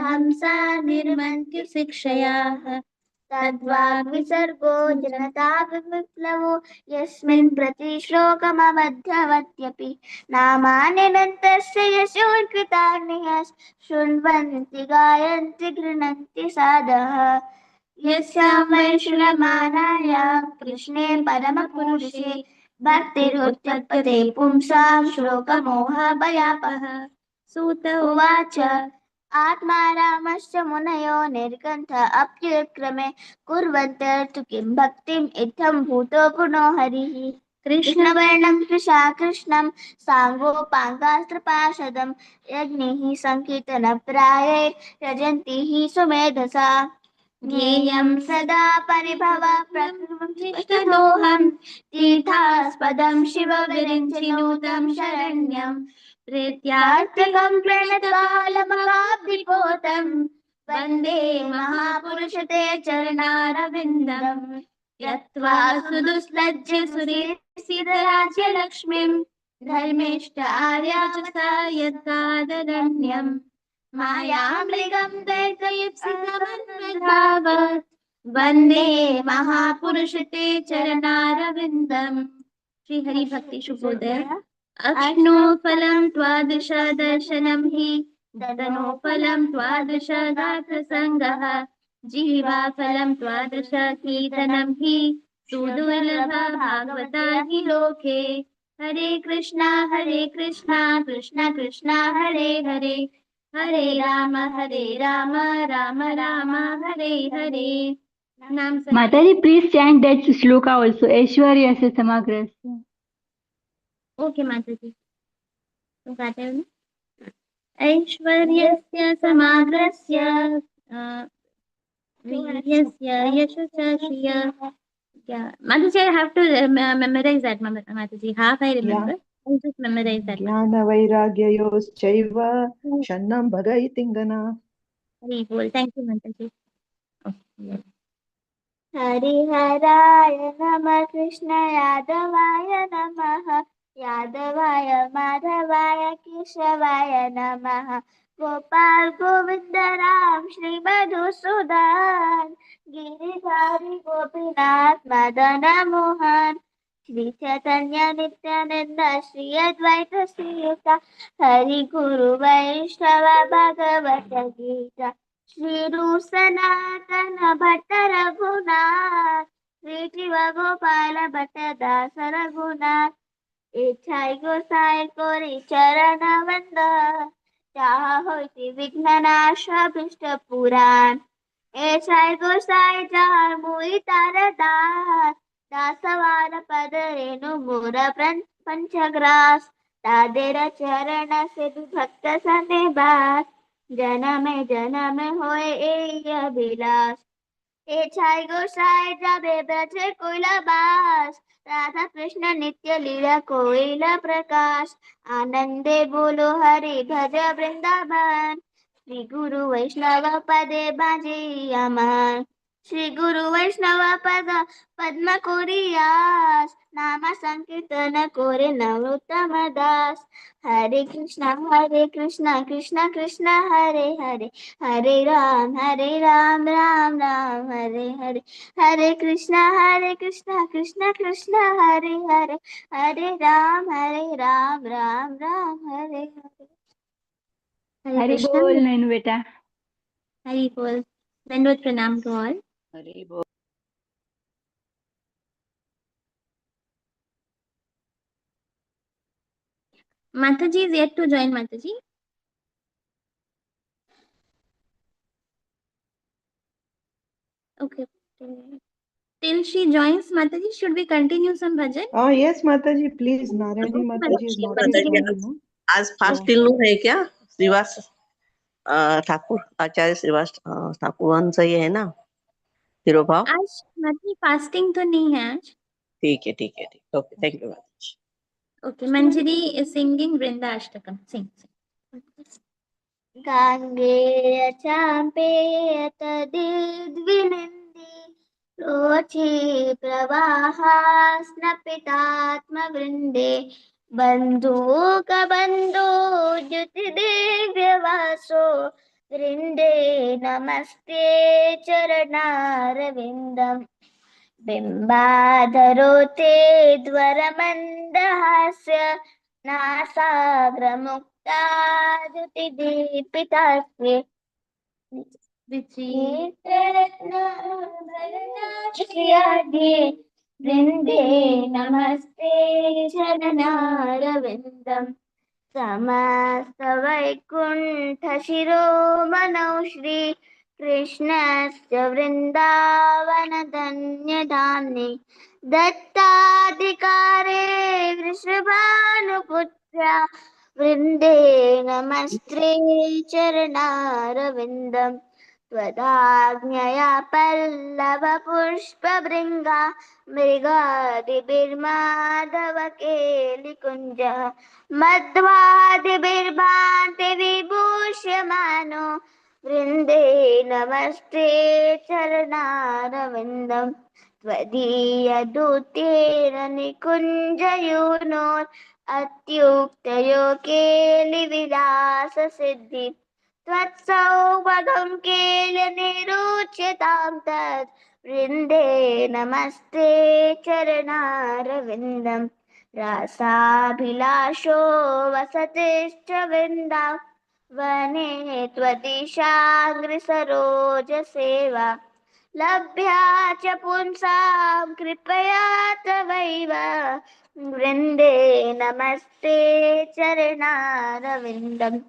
परहंसा निर्मन्ति शिक्षयाः तद्वाग्विसर्गो जनता विप्लवो यस्मिन् प्रति श्लोकमवध्यवत्यपि नामान्यनन्तस्य यशोकृतान्यः शृण्वन्ति गायन्ति गृह्णन्ति सादः यस्यां वैश्रयमाणायां कृष्णे परमपुरुषे भक्तिरुच्यते पुंसां श्लोकमोहभयापः सूत उवाच आत्मारामश्च मुनयो निर्गन्थ अप्युत्क्रमे कुर्वन्तर्तु किं भक्तिम् इत्थं भूतो गुणो हरिः कृष्णवर्णं कृशा कृष्णं साङ्गोपाङ्गास्त्रपाशदं यज्ञैः सङ्कीर्तनप्राये यजन्ति हि सुमेधसा ज्ञेयं सदा परिभव प्रकृतिष्ठदोहं तीर्थास्पदं शिवविरिञ्चिनुतं शरण्यं प्रीत्यार्तिकं प्रणतकालमकाब्धिपोतं वन्दे महापुरुषते चरणारविन्दं यत्त्वा सुदुस्लज्य सुरेसितराज्यलक्ष्मीं धर्मिष्ठ आर्या च सा यत्कादरण्यम् मायामृगं दैत्ययुत्सितमन्वधावत् वन्दे महापुरुषते चरणारविन्दम्। श्री हरि भक्ति शुभोदय। अश्नो फलं त्वादश दर्शनं हि ददनो फलं त्वादश गात्रसङ्गः जीवा फलं त्वादश कीर्तनं हि सुदुर्लभ भागवता हि लोके हरे कृष्णा कृष्ण कृष्ण हरे हरे हरे राम राम राम हरे हरे नाम Mataji, please chant that shloka also. Aishwaryasya samagrasya. Okay माताजी तो गाते हैं ऐश्वर्यस्य समाग्रस्य वीर्यस्य यशस्य श्रियः क्या माताजी I have to memorize that माताजी half I remember I'll just memorize that ज्ञान वैराग्ययोश्चैव शन्नं भगैतिङ्गना हरि बोल थैंक यू माताजी हरिहराय नमः कृष्ण यादवाय नमः यादवाय माधवाय केशवाय नमः गोपाल गोविंद राम श्री मधुसूदन गिरिधारी गोपीनाथ मदन मोहन श्री चैतन्य नित्यानंद श्री अद्वैत श्रीयुता हरि गुरु वैष्णव भगवत गीता श्री सनातन भट्ट रघुनाथ श्री शिव गोपाल भट्ट दास रघुनाथ इच्छाई गोसाई कोरी चरण वंद चाह होती विघ्न नाश अभिष्ट पुराण ऐसाई गोसाई जार मुई तार दास दासवार पद रेणु मोर पंचग्रास तादेर चरण से भक्त सनेबास जनम होए ए अभिलाष ए छाई गोसाई जाबे ब्रजे कोइला बास राधा कृष्ण नित्य लीला कोइला प्रकाश आनंदे बोलो हरि भज वृंदावन श्री गुरु वैष्णव पदे बाजे अमन श्री गुरु वैष्णव पद पद्म कोरियास नाम संकीर्तन कोरे नरोत्तम दास हरे Krishna Krishna Krishna Hare Hare Hare Ram Ram Ram Hare Hare Hare Krishna Krishna Krishna Hare Hare Hare Ram Ram Ram Hare Hare Hari bol, Nainu beta. Hari बोल दंडवत प्रणाम टू ऑल हरि बोल Mataji is yet to join Mataji. Okay. Till she joins Mataji, should we continue some bhajan? Oh yes Mataji, please. Narayani Mataji is not responding, no? आज fasting है क्या श्रीवास ठाकुर आचार्य श्रीवास ठाकुर ये है ना तिरुभाव आज Mataji फास्टिंग तो नहीं है आज ठीक है okay thank you much okay Manjari is singing Vrinda Ashtakam sing गांगे चांपे तदिद्विनिन्दी रोचे प्रवाहास्नपितात्मवृन्दे बन्धूकबन्धो द्युतिदिव्यवासो वृन्दे नमस्ते चरणारविन्दम् बिम्बाधरो ते द्वरमन्दहास्य नासाग्रमुक्ताद्युतिदीपितास्ते विचित्ररत्नभरणाश्रियाढ्ये वृन्दे नमस्ते चरणारविन्दम् समस्तवैकुण्ठशिरोमणौ श्री कृष्णस्य वृन्दावनधन्यधाम्नि दत्ताधिकारे वृषभानुपुत्र्या वृन्दे नमस्ते चरणारविन्दम् त्वदाज्ञया पल्लवपुष्पभृङ्गा मृगादिभिर्माधवकेलिकुञ्जः मध्वादिभिर्भान्ति विभूष्यमानो वृन्दे नमस्ते चरणारविन्दम् त्वदीयदूतेन निकुञ्जयूनोत् अत्युक्तयो केलिविलाससिद्धि त्वत्सौभगं केलनिरुच्यतां तत् वृन्दे नमस्ते चरणारविन्दम् रासाभिलाषो वसतिश्च वृन्दा वने त्वदिशाग्रसरोजसेवा लभ्या च पुंसां कृपया तवैव वृन्दे नमस्ते चरणारविन्दम्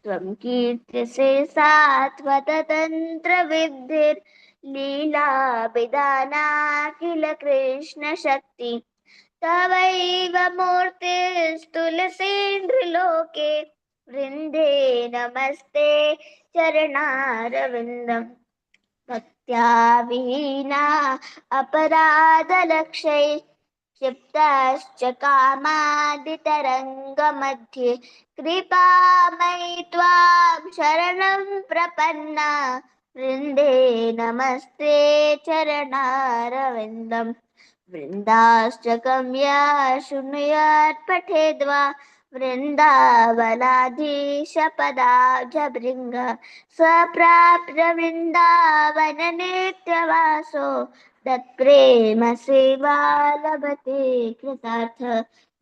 त्वं कीर्त्यसे सात्वतन्त्रविद्धिर्लीलाभिधाना किल कृष्णशक्ति तवैव मूर्तिस्तुलसीन्द्रलोके वृन्दे नमस्ते चरणारविन्दम् भक्त्या विहीना अपराधलक्षै क्षिप्तश्च कामादितरङ्गमध्ये कृपामयि त्वां शरणं प्रपन्ना वृन्दे नमस्ते चरणारविन्दम् वृन्दाश्चकं यः शृणुयात् पठेद्वा वृन्दावनाधीशपदाब्जभृङ्ग स्वप्राप्य वृन्दावननित्यवासो तत्प्रेम सेवा लभते कृतार्थ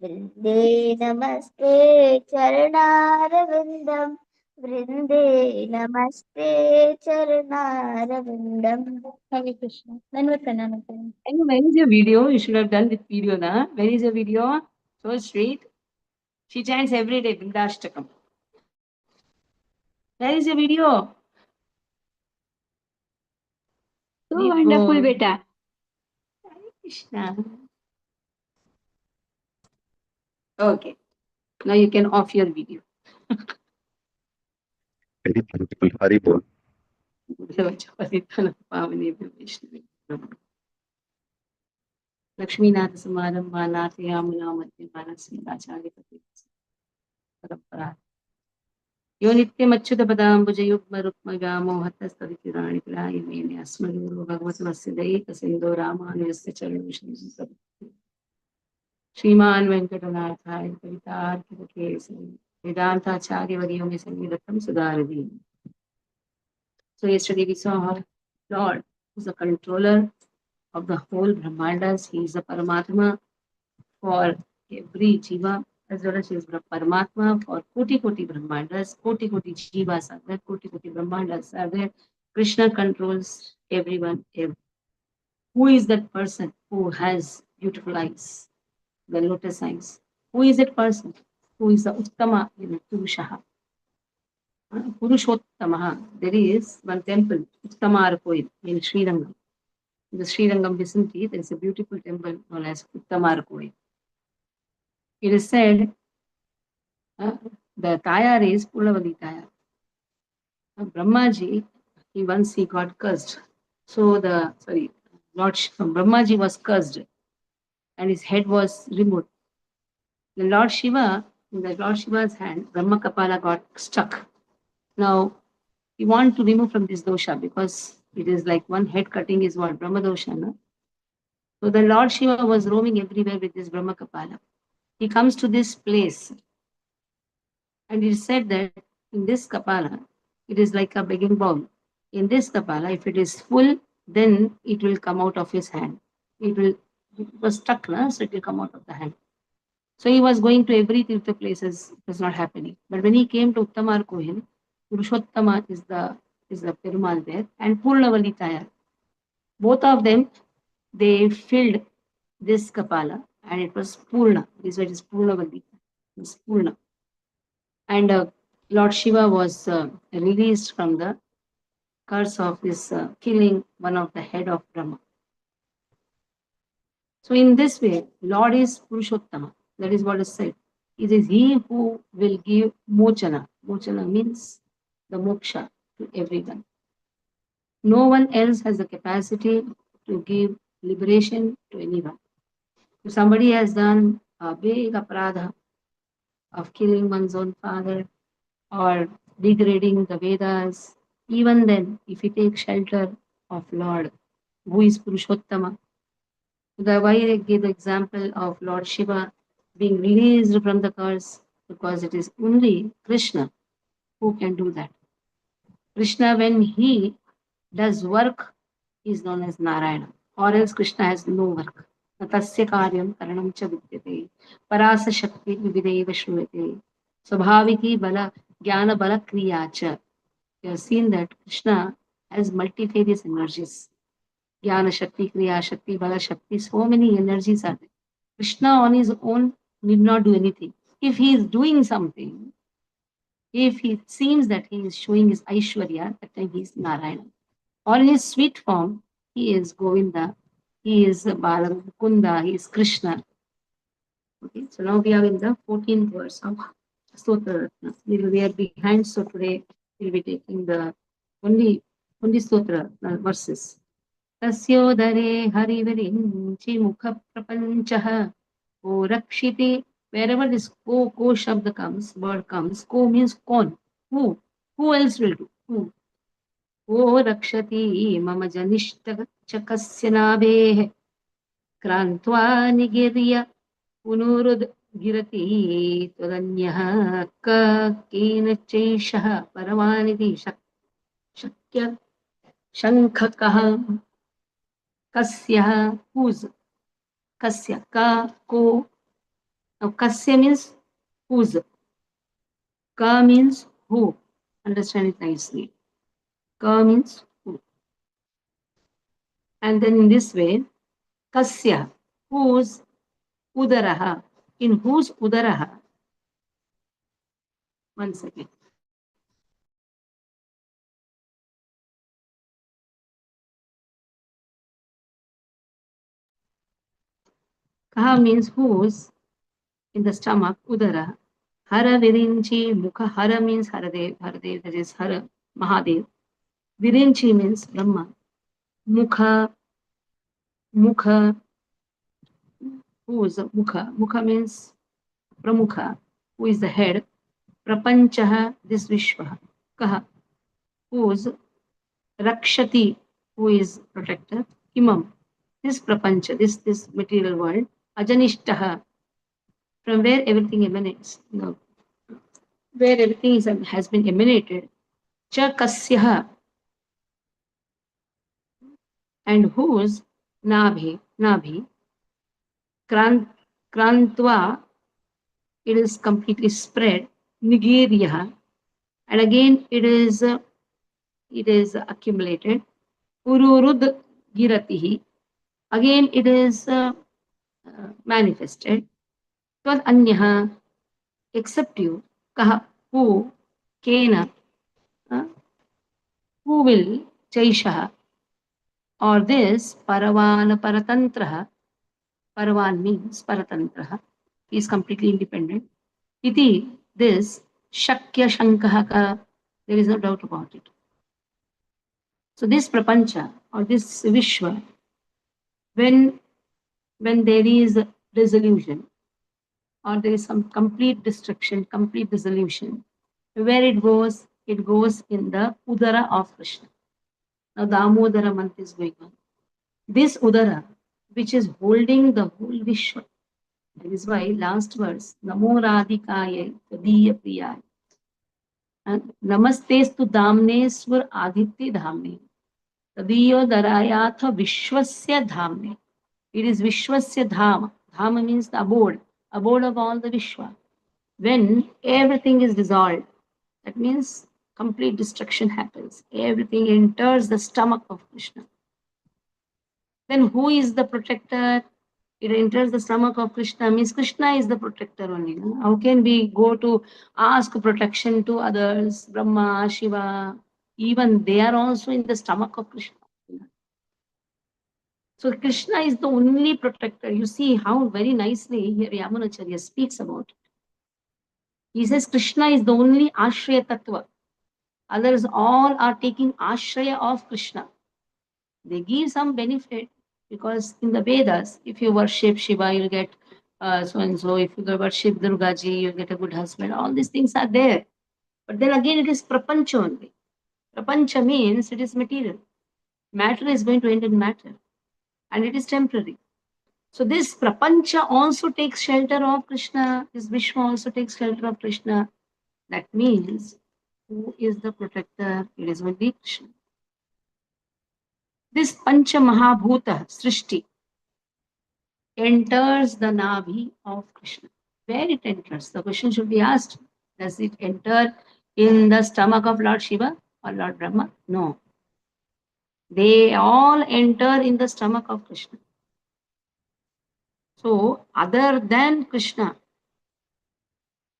वृन्दे नमस्ते चरणारविन्दम् वृन्दे नमस्ते चरणारविन्दम् हरे कृष्ण धन्यवाद प्रणाम And where is your video? You should have done with video, na? Where is your video? So sweet. She chants every day, Vindashtakam. Where is your video? So Deepo. wonderful, beta. Hare Krishna. Okay. Now you can off your video. Very beautiful. Hari Bol. Laxminath समारंभा नाथयामुना मध्यमानः श्रीराचार्यपति परंपरा यो नित्यमच्युतपदाम्बुजयुग्मरुक्मव्यामोहतस्तदितराणि मेने अस्मद्गुरो भगवतस्य दैकसिन्धो रामानुजस्य चरणौ श्रीमान् वेङ्कटनाथाय कवितार्कितकेसरी वेदान्ताचार्यवर्यो मे सन्निधत्तं सुधारति. So yesterday we saw how Lord is the controller of the whole Brahmandas. He is the Paramatma for every jiva, as well as he is the Paramatma for Koti Koti Brahmandas. Koti Koti jivas are there, Koti Koti Brahmandas are there. Krishna controls everyone. Who is that person who has beautiful eyes, the lotus eyes? Who is that person? Who is the Uttama Purushaha? Purushottamaha. There is one temple, Uttamarkoil, in Sri Rangam. In the Sri Rangam vicinity, there is a beautiful temple known as Uttamarkoil. It is said the Tayar is Pulavali Tayar. Brahmaji, he got cursed. So Lord Brahmaji was cursed and his head was removed. The Lord Shiva, in the Lord Shiva's hand, Brahma Kapala got stuck. Now, we want to remove from this dosha because it is like one head cutting is what? Brahma dosha. No? So the Lord Shiva was roaming everywhere with this Brahma Kapala. He comes to this place and it is said that in this Kapala, It is like a begging bowl. In this Kapala, if it is full, then it will come out of his hand. It was stuck, so it will come out of the hand. So he was going to every Tirtha places, it was not happening. But when he came to Uttamar Kohil, Purushottama is the Perumal there, and Purnavali Tayar. Both of them, they filled this Kapala, and it was Purna. This is Purnavali. It was Purna. And Lord Shiva was released from the curse of this killing one of the head of Brahma. So in this way, Lord is Purushottama. That is what is said. It is He who will give mochana. Mochana means the moksha to everyone. No one else has the capacity to give liberation to anyone. If somebody has done a big aparadha of killing one's own father or degrading the Vedas, even then, if he takes shelter of Lord, who is Purushottama, why I gave the example of Lord Shiva being released from the curse, because it is only Krishna who can do that. Krishna, when he does work, is known as Narayana, or else Krishna has no work. Tasya karyam karanam cha vidyate, parasa shakti vivideva shruyate, swabhaviki bala jnana bala kriya cha. You have seen that Krishna has multifarious energies. Jnana Shakti, Kriya Shakti, Bala Shakti, so many energies are there. Krishna on his own need not do anything. If he is doing something, if he seems that he is showing his Aishwarya, that time he is Narayana. Or in his sweet form, he is Govinda, he is Bala Mukunda, he is Krishna. Okay, so now we are in the 14th verse of Stotra Ratna. We are behind, so today we'll be taking the only Stotra verses. Tasyodare harivirinchi mukha prapanchah ko rakshiti. Wherever this ko shabd comes, word comes, ko means kon. Who? Who else will do? Who? Ko rakshati mama janishta chakasya nabhe krantva nigirya punurud girati tadanyah ka kena chaishah paramanidhi shakya shankakah kasya whose kasya ka ko. Now kasya means whose, ka means who. Understand it nicely. Ka means who. And then in this way, kasya, whose udaraha, in whose udaraha. One second. Kaha means whose, in the stomach, udara. Hara virinchi mukha. Hara means Haradev. Haradev, that is Hara, Mahadev. Virinchi means Brahma. Mukha, whose mukha. Mukha means Pramukha, who is the head. Prapanchaha, this Vishwa. Kaha, whose. Rakshati, who is protector. Imam, this Prapancha, this material world. Ajanishtaha, from where everything emanates. Where everything has been emanated. Cha kasyaha, and whose Nabhi, Krantva, it is completely spread. Nigirya, and again it is accumulated. Ururud giratihi, again it is manifested. Tvad anyaha, except you. Kaha, who, kena, who will, chaishaha, or this paravan paratantraha. Paravan means paratantraha. He is completely independent. Iti, this shakya shankah, there is no doubt about it. So this prapancha or this Vishwa, when there is dissolution or there is some complete destruction, complete dissolution, where it goes in the Udara of Krishna. Now Damodara month is going on. This Udara, which is holding the whole Vishwa, that is why last verse, Namo Radhikaya Tadiya Priyaya. Namastestu damne swar aditya dhamne. Tadiyo darayatha vishwasya dhamne. It is Vishwasya Dhama. Dhama means the abode of all the Vishwa. When everything is dissolved, that means complete destruction happens. Everything enters the stomach of Krishna. Then who is the protector? It enters the stomach of Krishna, means Krishna is the protector only. No? How can we go to ask protection to others? Brahma, Shiva, even they are also in the stomach of Krishna. So Krishna is the only protector. You see how very nicely here Yamunacharya speaks about it. He says Krishna is the only Ashraya Tattva. Others all are taking Ashraya of Krishna. They give some benefit because in the Vedas, if you worship Shiva, you'll get so and so. If you worship Durga Ji, you'll get a good husband. All these things are there. But then again, it is Prapancha only. Prapancha means it is material. Matter is going to end in matter. And it is temporary. So this Prapancha also takes shelter of Krishna. This Vishwa also takes shelter of Krishna. That means, who is the protector? It is only Krishna. This Pancha Mahabhuta, Srishti, enters the Nabhi of Krishna. Where it enters? The question should be asked. Does it enter in the stomach of Lord Shiva or Lord Brahma? No. They all enter in the stomach of Krishna. So, other than Krishna,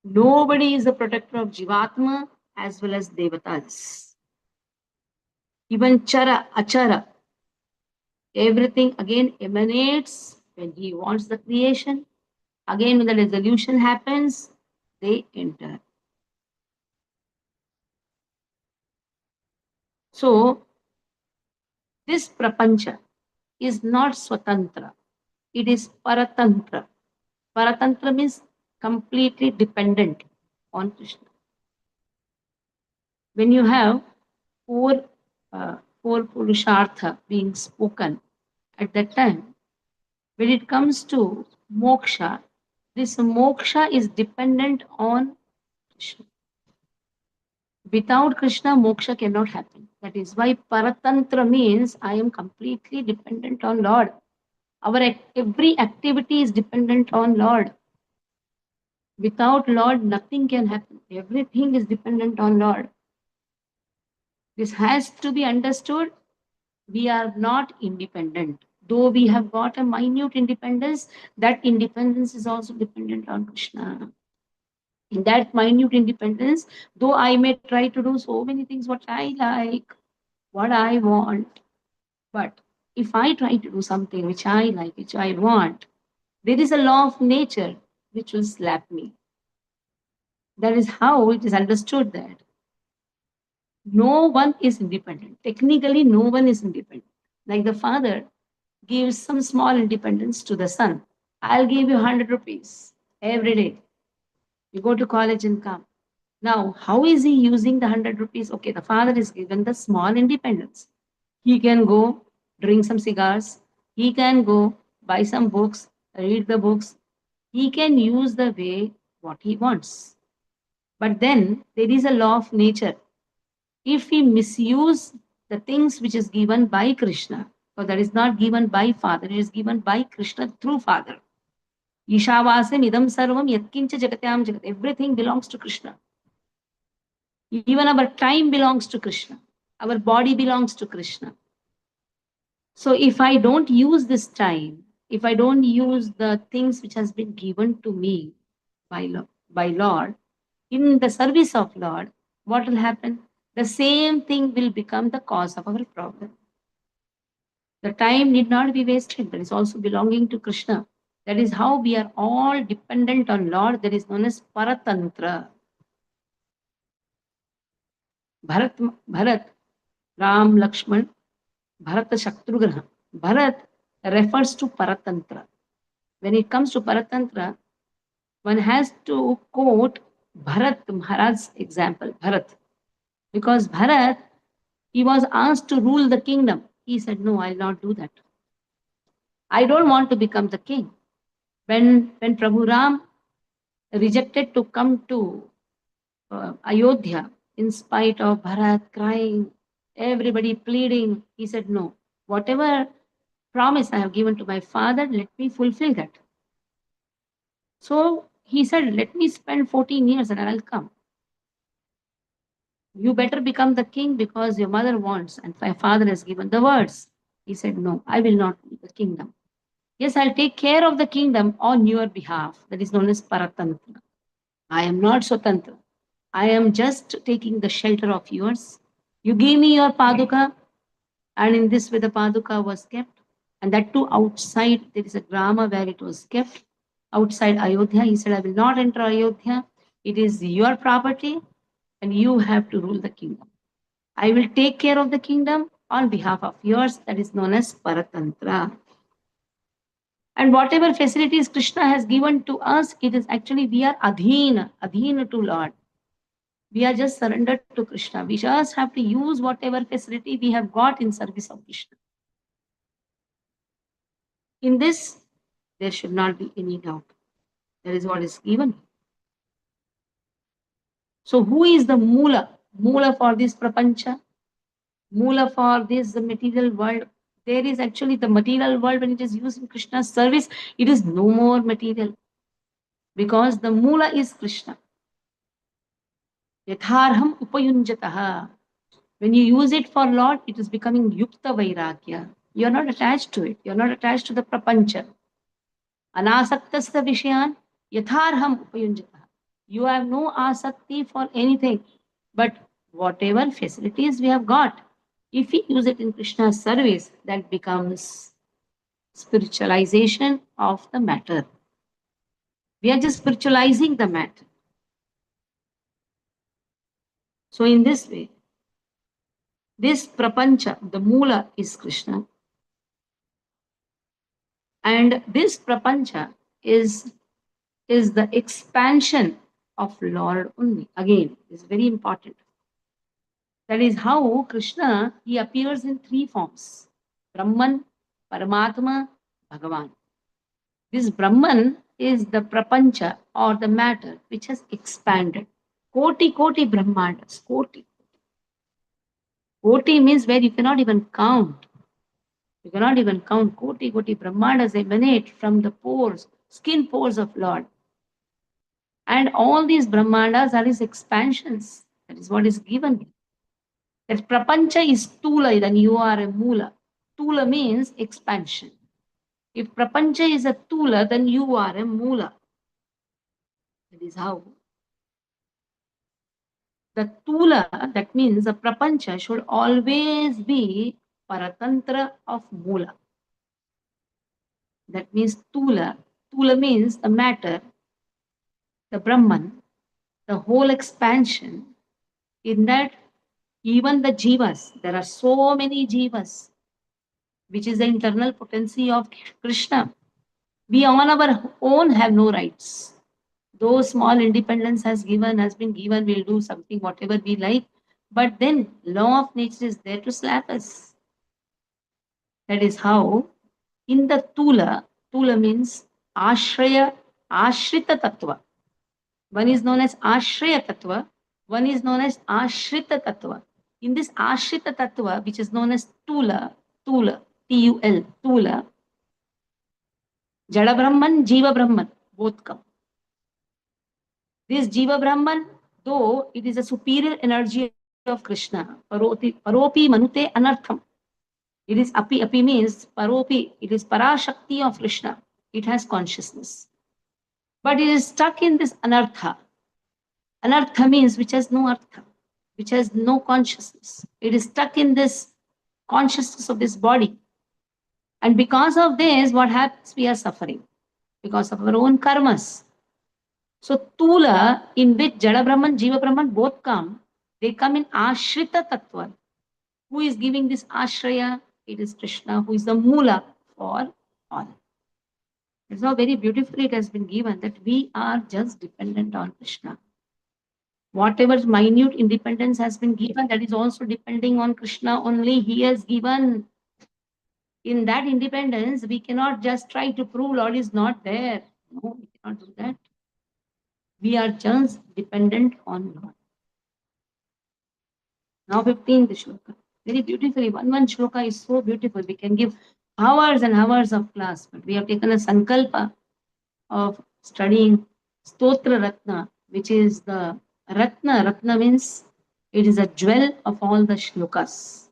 nobody is the protector of Jivatma as well as Devatas. Even Chara, Achara, everything again emanates when he wants the creation. Again, when the resolution happens, they enter. So, this prapancha is not swatantra, it is paratantra. Paratantra means completely dependent on Krishna. When you have four purushartha being spoken at that time, when it comes to moksha, this moksha is dependent on Krishna. Without Krishna, moksha cannot happen. That is why paratantra means I am completely dependent on Lord. Our every activity is dependent on Lord. Without Lord, nothing can happen. Everything is dependent on Lord. This has to be understood. We are not independent. Though we have got a minute independence, that independence is also dependent on Krishna. In that minute independence, though I may try to do so many things what I like, what I want, but if I try to do something which I like, which I want, there is a law of nature which will slap me. That is how it is understood that no one is independent. Technically, no one is independent. Like the father gives some small independence to the son. I'll give you 100 rupees every day. You go to college and come. Now, how is he using the 100 rupees? Okay, the father is given the small independence. He can go drink some cigars. He can go buy some books, read the books. He can use the way what he wants. But then there is a law of nature. If we misuse the things which is given by Krishna, so that is not given by Father, it is given by Krishna through Father. Ishavasam idam sarvam yatkincha jagatyam jagat. Everything belongs to Krishna. Even our time belongs to Krishna. Our body belongs to Krishna. So if I don't use this time, if I don't use the things which has been given to me by Lord, in the service of Lord, what will happen? The same thing will become the cause of our problem. The time need not be wasted. That is also belonging to Krishna. That is how we are all dependent on Lord. That is known as Paratantra. Bharat, Ram, Lakshman, Bharata Shatrugna. Bharat refers to Paratantra. When it comes to Paratantra, one has to quote Bharat Maharaj's example, Bharat. Because Bharat, he was asked to rule the kingdom. He said, no, I'll not do that. I don't want to become the king. When Prabhu Ram rejected to come to Ayodhya, in spite of Bharat crying, everybody pleading, he said, no, whatever promise I have given to my father, let me fulfill that. So he said, let me spend 14 years and I'll come. You better become the king because your mother wants and my father has given the words. He said, no, I will not leave the kingdom. Yes, I'll take care of the kingdom on your behalf. That is known as Paratantra. I am not Swatantra. I am just taking the shelter of yours. You gave me your Paduka, and in this way the Paduka was kept. And that too outside, there is a grama where it was kept. Outside Ayodhya, he said, I will not enter Ayodhya. It is your property, and you have to rule the kingdom. I will take care of the kingdom on behalf of yours. That is known as Paratantra. And whatever facilities Krishna has given to us, it is actually we are adheen to Lord. We are just surrendered to Krishna. We just have to use whatever facility we have got in service of Krishna. In this, there should not be any doubt. That is what is given. So who is the Mula? Mula for this prapancha? Mula for this the material world? There is actually the material world when it is used in Krishna's service, it is no more material. Because the Mula is Krishna. Yatharham upayunjataha. When you use it for Lord, it is becoming yukta vairagya. You are not attached to it. You are not attached to the prapancha. Anasaktasya vishayan yatharham upayunjataha. You have no asakti for anything. But whatever facilities we have got, if we use it in Krishna's service, that becomes spiritualization of the matter. We are just spiritualizing the matter. So in this way, this prapancha, the Mula is Krishna. And this prapancha is the expansion of Lord only. Again, is very important. That is how Krishna, he appears in three forms. Brahman, Paramatma, Bhagavan. This Brahman is the prapancha or the matter which has expanded. Koti Brahmandas. Koti. Koti means where you cannot even count. You cannot even count. Koti Brahmandas emanate from the pores, skin pores of Lord. And all these Brahmandas are his expansions. That is what is given. That prapancha is Tula, then you are a Mula. Tula means expansion. If prapancha is a Tula, then you are a Mula. That is how. The Tula, that means the prapancha should always be Paratantra of Mula. That means Tula. Tula means the matter, the Brahman, the whole expansion. In that, even the jivas, there are so many jivas, which is the internal potency of Krishna. We on our own have no rights. Though small independence has been given, we'll do something, whatever we like. But then law of nature is there to slap us. That is how in the Tula means Ashraya, Ashrita Tattva. One is known as Ashraya Tattva, one is known as Ashrita Tattva. In this Ashrita Tattva, which is known as Tula, T-U-L, Tula, Jada Brahman, Jiva Brahman, both come. This Jiva Brahman, though it is a superior energy of Krishna, Paropi Manute Anartham. It is Api means Paropi, it is Parashakti of Krishna. It has consciousness. But it is stuck in this Anartha. Anartha means which has no Artha, which has no consciousness. It is stuck in this consciousness of this body. And because of this, what happens? We are suffering. Because of our own karmas. So Tula, in which Jada Brahman, Jiva Brahman both come, they come in Ashrita Tattva. Who is giving this Ashraya? It is Krishna, who is the Mula for all. That's how very beautifully it has been given, that we are just dependent on Krishna. Whatever minute independence has been given, that is also depending on Krishna only. He has given. In that independence, we cannot just try to prove Lord is not there. No, we cannot do that. We are just dependent on Lord. Now 15th shloka. Very beautifully. One shloka is so beautiful. We can give hours and hours of class, but we have taken a sankalpa of studying Stotra Ratna, which is the Ratna. Ratna means it is a jewel of all the shlokas,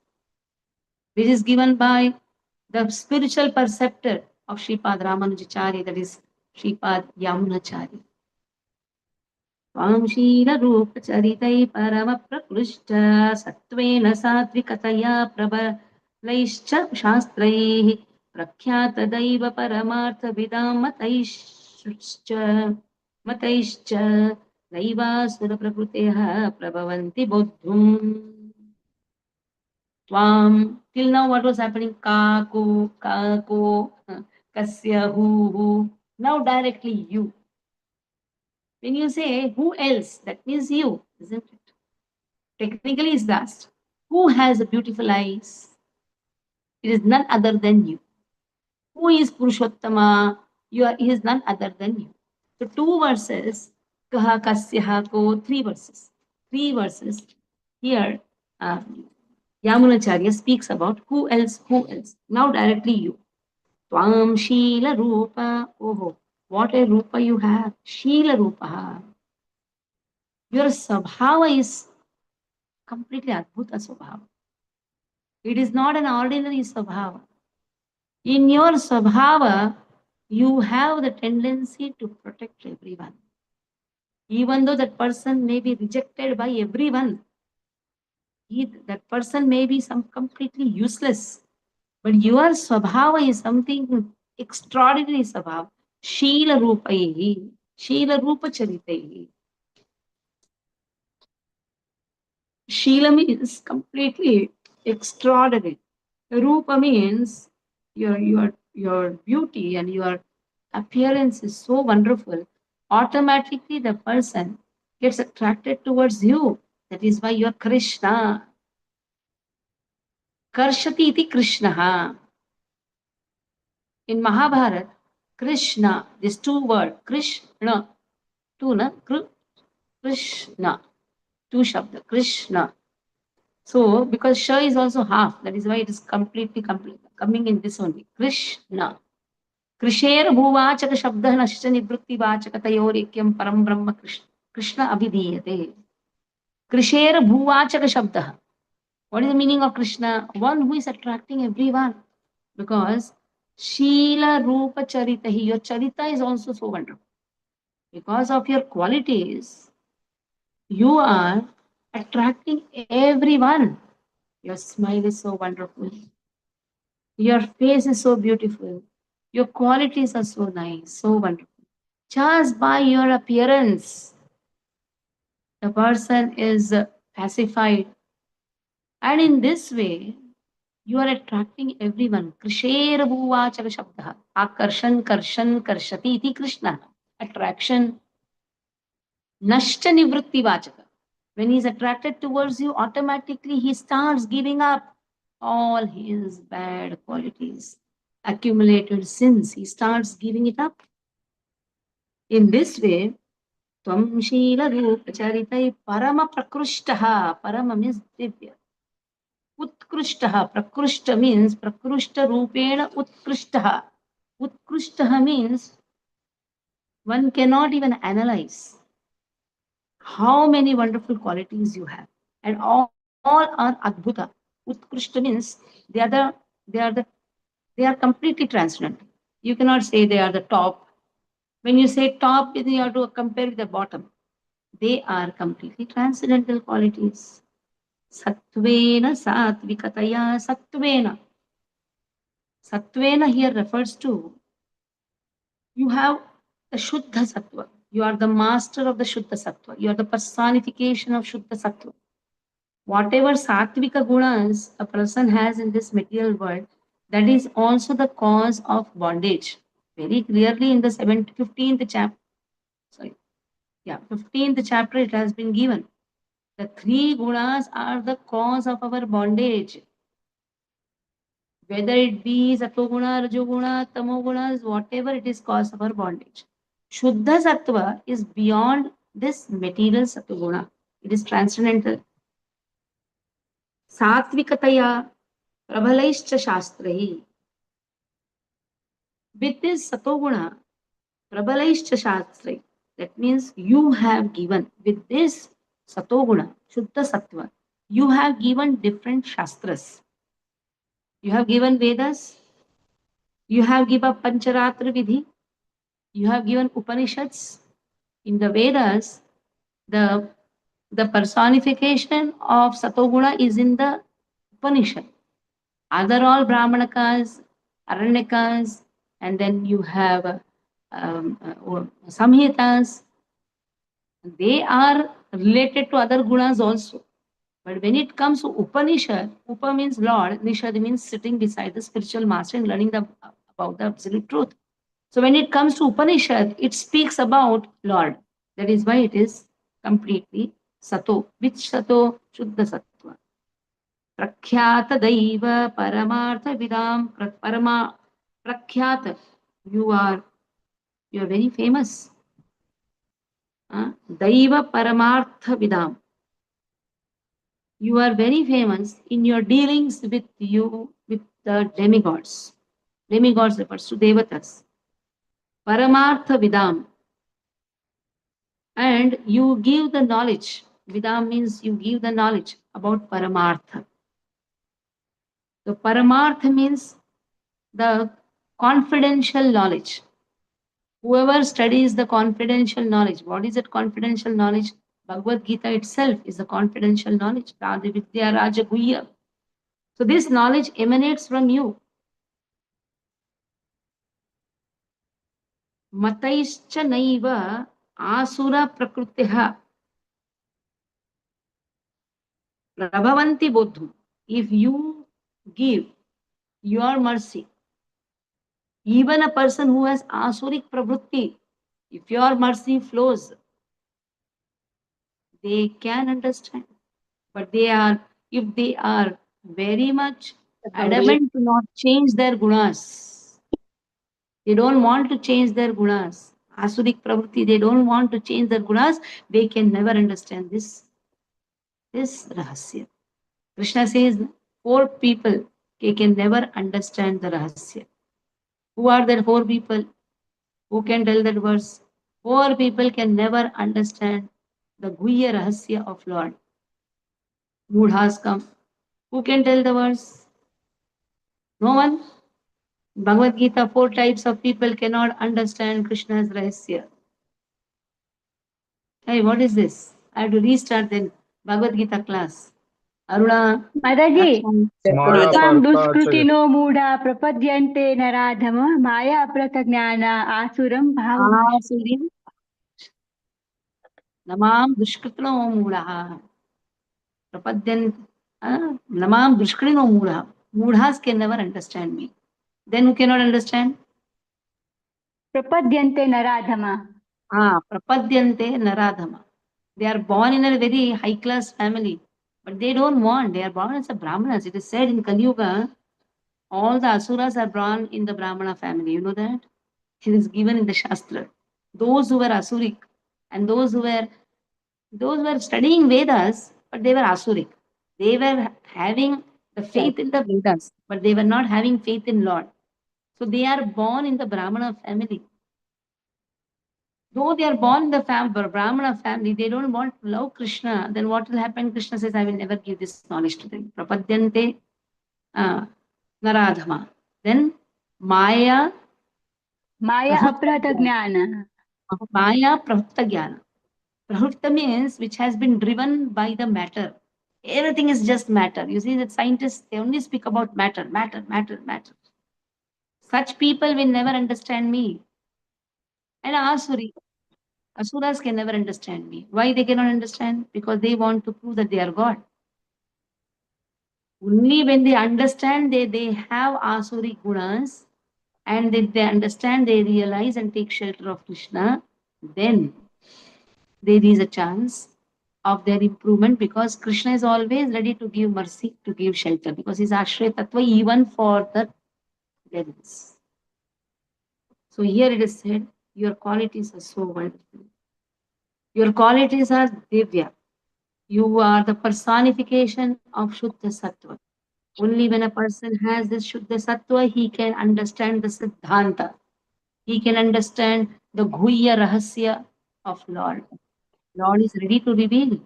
which is given by the spiritual perceptor of Shripad Ramanujacharya, that is Shripad Yamunacharya. शीलरूपचरितै परमप्रकृष्ट सत्त्वेन सात्विकतया प्रबलैश्च शास्त्रैः प्रख्यातदैव परमार्थविदां मतैश्च दैवासुरप्रकृतेः प्रभवन्ति बोद्धुम्. Tvam. Till now what was happening? Kako, kasya, who. Now directly you. When you say who else, that means you, isn't it? Technically is last. Who has beautiful eyes? It is none other than you. Who is Purushottama? He is none other than you. So 2 verses, kaha, kasya, ko, 3 verses. 3 verses. Here, Yamunacharya speaks about who else. Now directly you. Tvam Shila Rupa. Oh, what a Rupa you have. Shila Rupa. Your Svabhava is completely Adbhuta Svabhava. It is not an ordinary Svabhava. In your Svabhava, you have the tendency to protect everyone. Even though that person may be rejected by everyone, that person may be some completely useless. But your Svabhava is something extraordinary Svabhava. Shila Rupaihi, Shila Rupa Charitaihi. Shila means completely extraordinary. Rupa means your beauty and your appearance is so wonderful. Automatically the person gets attracted towards you. That is why you are Krishna. Karshati iti Krishna. In Mahabharata, Krishna, these 2 words, Krishna, 2 na, Krishna, 2 shabda, Krishna. So, because Sha is also half, that is why it is completely coming in this only. Krishna. Krisher bhuvachaka shabdah nashcha nivrutti vachaka tayorekyam param brahma Krishna abhidiyate. Krisher bhuvachaka shabdah. What is the meaning of Krishna? One who is attracting everyone. Because Shila Rupa Charitahi, your Charita is also so wonderful. Because of your qualities, you are attracting everyone. Your smile is so wonderful. Your face is so beautiful. Your qualities are so nice, so wonderful. Just by your appearance, the person is pacified. And in this way, you are attracting everyone. Krisher bhuvachaka shabdah. Akarshan, karshan, karshati iti Krishna. Attraction. Nashcha nivrutti vachaka. When he is attracted towards you, automatically he starts giving up all his bad qualities, accumulated sins. He starts giving it up. In this way, Tvam Shila Rupa Charitai Parama Prakrishtaha. Parama means Divya. Utkrishtaha. Prakrishta means Prakrishta Rupena Utkrishtaha. Utkrishtaha means one cannot even analyze how many wonderful qualities you have. And all are Adbhuta. Utkrishta means they are completely transcendental. You cannot say they are the top. When you say top, you have to compare with the bottom. They are completely transcendental qualities. Sattvena satvikataya sattvena. Sattvena here refers to you have the Shuddha Sattva. You are the master of the Shuddha Sattva. You are the personification of Shuddha Sattva. Whatever Sattvika gunas a person has in this material world, that is also the cause of bondage. Very clearly in the 15th chapter, 15th chapter it has been given. The 3 gunas are the cause of our bondage. Whether it be Satoguna, Rajoguna, Tamogunas, whatever it is cause of our bondage. Shuddha Sattva is beyond this material Satoguna. It is transcendental. Satvikataya prabalaischa shastrahi. With this satoguna, prabalaischa shastrahi. That means you have given, with this satoguna, Shuddha Sattva, you have given different shastras. You have given Vedas, you have given Pancharatra Vidhi, you have given Upanishads. In the Vedas, the personification of Satoguna is in the Upanishad. Other all Brahmanakas, Aranyakas, and then you have Samhitas. They are related to other gunas also. But when it comes to Upanishad, Upa means Lord, Nishad means sitting beside the spiritual master and learning about the absolute truth. So when it comes to Upanishad, it speaks about Lord. That is why it is completely Sato. Which Sato? Shuddha Sattva. Prakhyata Daiva Paramartha Vidam Parama Prakhyata. You are very famous. Daiva Paramartha Vidam. You are very famous in your dealings with the demigods. Demigods refers to Devatas. Paramartha Vidam. And you give the knowledge. Vidam means you give the knowledge about Paramartha. So Paramartha means the confidential knowledge. Whoever studies the confidential knowledge, what is that confidential knowledge? Bhagavad Gita itself is the confidential knowledge. Radha Vidya Raja Guhya. So this knowledge emanates from you. Mataischa naiva asura prakrutiha prabhavanti bodhu. If you give your mercy, even a person who has asuric pravrutti, if your mercy flows, they can understand. But if they are very much adamant to not change their gunas, they don't want to change their gunas, asuric pravrutti, they don't want to change their gunas, they can never understand this rahasya. Krishna says, 4 people, they can never understand the rahasya. Who are the 4 people? Who can tell that verse? 4 people can never understand the Guhya Rahasya of Lord. Mood has come. Who can tell the verse? No one. Bhagavad Gita, 4 types of people cannot understand Krishna's Rahasya. Hey, what is this? I have to restart then Bhagavad Gita class. Aruna, Mataji, Gurudev. दुष्कृतिनो मूढ़ा प्रपद्यन्ते नराधम माया प्रतज्ञान आसुरम भावभाष Asurim, Namam Dushkritno Mulaha. Prapadyan, Namam Dushkrino Mudha. Mudhas can never understand me. Then who cannot understand? प्रपद्यन्ते नराधम. Prapadyante Naradhama. They are born in a very high class family, but they don't want. They are born as a Brahmanas. It is said in Kali Yuga, all the Asuras are born in the Brahmana family. You know that? It is given in the Shastra. Those who were Asuric and those who were studying Vedas, but they were Asuric. They were having the faith in the Vedas, but they were not having faith in Lord. So they are born in the Brahmana family. Though they are born in the Brahmana family, they don't want to love Krishna. Then what will happen? Krishna says, I will never give this knowledge to them. Prapadyante Naradhama. Then Maya माया अप्रत ज्ञान. Maya Prahutta Jnana. Prahutta means which has been driven by the matter. Everything is just matter. You see that scientists, they only speak about matter, matter, matter, matter. Such people will never understand me. And Asuri, Asuras can never understand me. Why they cannot understand? Because they want to prove that they are God. Only when they understand they have Asuri gunas and they understand, they realize and take shelter of Krishna, then there is a chance of their improvement, because Krishna is always ready to give mercy, to give shelter, because he's Ashray Tattva even for the devils. So here it is said, your qualities are so wonderful. Your qualities are Divya. You are the personification of Shuddha Sattva. Only when a person has this Shuddha Sattva, he can understand the Siddhanta. He can understand the Guhya Rahasya of Lord. Lord is ready to reveal.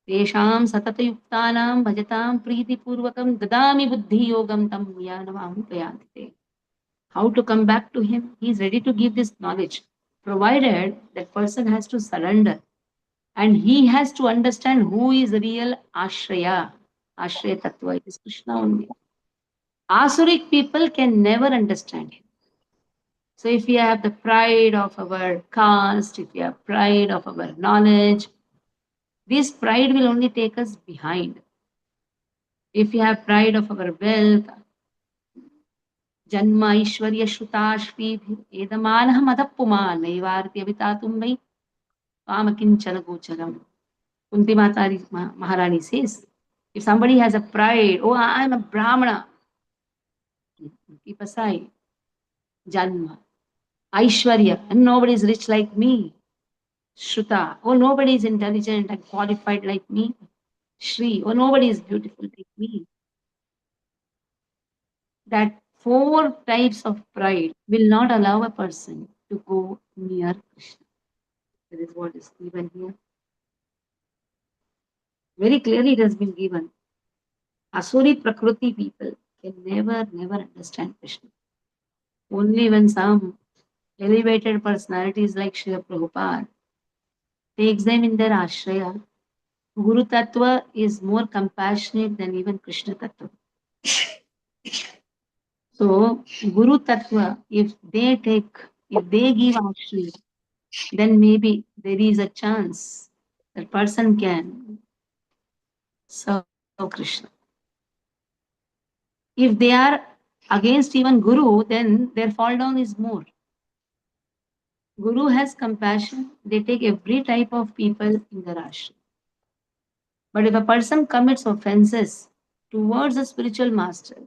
Tesham satatayuktanam bhajatam purvakam dadami buddhi yogam tam yanamam prayante. How to come back to him? He is ready to give this knowledge, provided that person has to surrender. And he has to understand who is real Ashraya. Ashraya Tattva, it is Krishna only. Asuric people can never understand him. So if we have the pride of our caste, if we have pride of our knowledge, this pride will only take us behind. If we have pride of our wealth, Janma Ishwarya Shrutashvi Edamanah Madapuma Naivarti Avitatum Vai Kamakinchana Gocharam. Kunti Maharani says, if somebody has a pride, oh, I am a Brahmana, keep aside. Janma, Aishwarya, and nobody is rich like me. Shruta, oh, nobody is intelligent and qualified like me. Shri, oh, nobody is beautiful like me. That 4 types of pride will not allow a person to go near Krishna. That is what is given here. Very clearly it has been given. Asuri Prakriti people can never understand Krishna. Only when some elevated personalities like Srila Prabhupada takes them in their ashraya, Guru Tattva is more compassionate than even Krishna Tattva. So, Guru Tattva, if they give ashraya, then maybe there is a chance that person can serve Krishna. If they are against even Guru, then their fall down is more. Guru has compassion, they take every type of people in their ashram. But if a person commits offenses towards a spiritual master,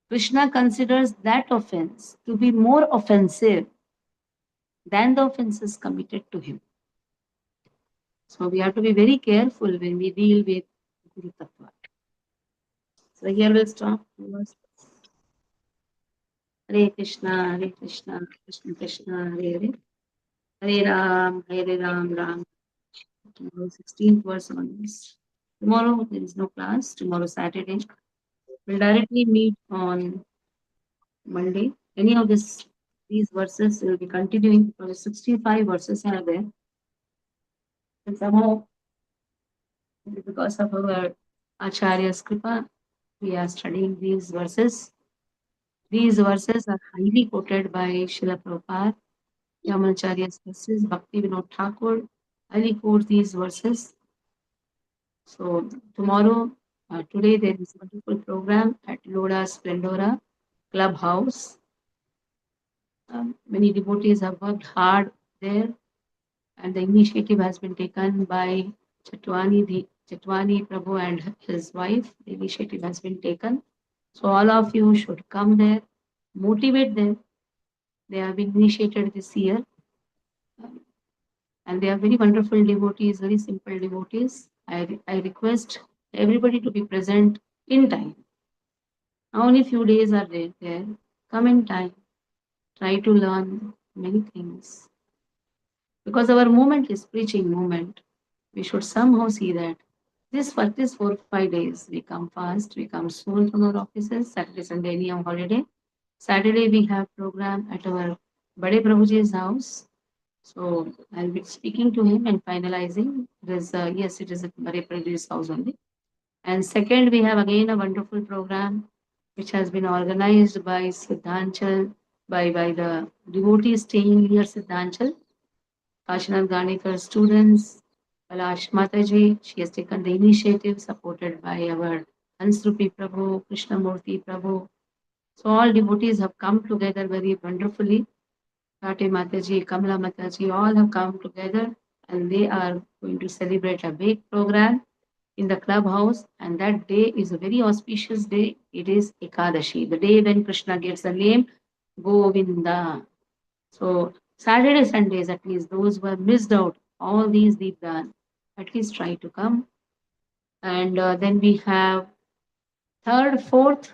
Krishna considers that offense to be more offensive than the offenses committed to him. So we have to be very careful when we deal with Guru Tattva. So here we'll stop. Hare Krishna, Krishna Krishna, Hare Hare. Hare Ram, Ram. Tomorrow, 16th verse on this. Tomorrow there is no class. Tomorrow, Saturday. We'll directly meet on Monday. Any of these verses will be continuing because 65 verses are there. And somehow, because of our Acharya's Kripa, we are studying these verses. These verses are highly quoted by Srila Prabhupada, Yamanacharya's verses, Bhakti Vinod Thakur highly quotes these verses. So tomorrow, today there is a wonderful program at Loda Splendora Clubhouse. Many devotees have worked hard there, and the initiative has been taken by Chatwani Prabhu and his wife. The initiative has been taken. So all of you should come there, motivate them. They have been initiated this year. And they are very wonderful devotees, very simple devotees. I request everybody to be present in time. Only few days are there. Come in time. Try to learn many things. Because our movement is preaching movement. We should somehow see that this for this 4 or 5 days, we come fast, we come soon from our offices. Saturday, Sunday, any holiday. Saturday, we have program at our Bade Prabhuji's house. So I'll be speaking to him and finalizing. Yes, it is at Bade Prabhuji's house only. And second, we have again a wonderful program which has been organized by Siddhanchal, by the devotees staying near Siddhanchal. Kashinath Ganekar students, Kailash Mataji, she has taken the initiative supported by our Hansrupi Prabhu, Krishnamurti Prabhu. So all devotees have come together very wonderfully. Tate Mataji, Kamala Mataji, all have come together and they are going to celebrate a big program in the clubhouse, and that day is a very auspicious day. It is Ekadashi, the day when Krishna gets the name Govinda. So Saturday, Sundays, at least those who have missed out all these deep done, at least try to come. And then we have third, fourth,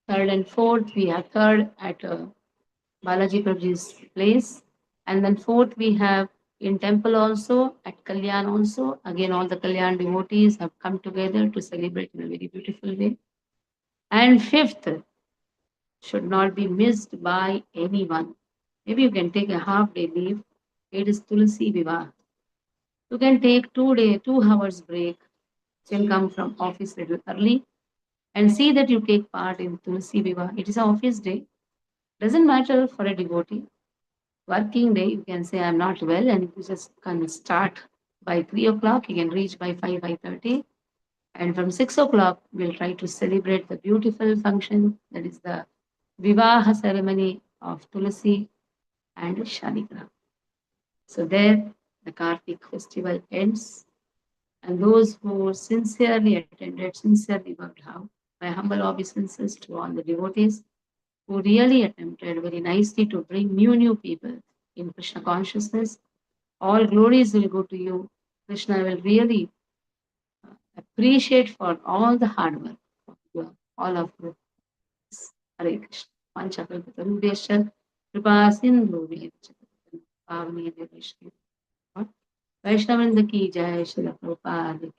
third and fourth. We have third at Balaji Prabhuji's place. And then fourth, we have in temple also, at Kalyan also. Again, all the Kalyan devotees have come together to celebrate in a very beautiful way. And fifth, should not be missed by anyone. Maybe you can take a half day leave. It is Tulsi Vivah. You can take 2 hours break. You can come from office a little early and see that you take part in Tulsi Vivah. It is an office day. Doesn't matter for a devotee. Working day, you can say I'm not well, and you just can start by 3 o'clock. You can reach by 5:30, and from 6 o'clock we'll try to celebrate the beautiful function that is the Vivaha ceremony of Tulasi and Shaligram. So there, the Kartik festival ends, and those who sincerely attended, sincerely worked out. My humble obeisances to all the devotees who really attempted very nicely to bring new people in Krishna consciousness. All glories will go to you. Krishna will really appreciate for all the hard work of you, all of you. Hare Krishna. Panchakalpatarubhyascha कृपा सिंधु पावनी देश Vaishnavrinda ki jai, Srila Prabhupada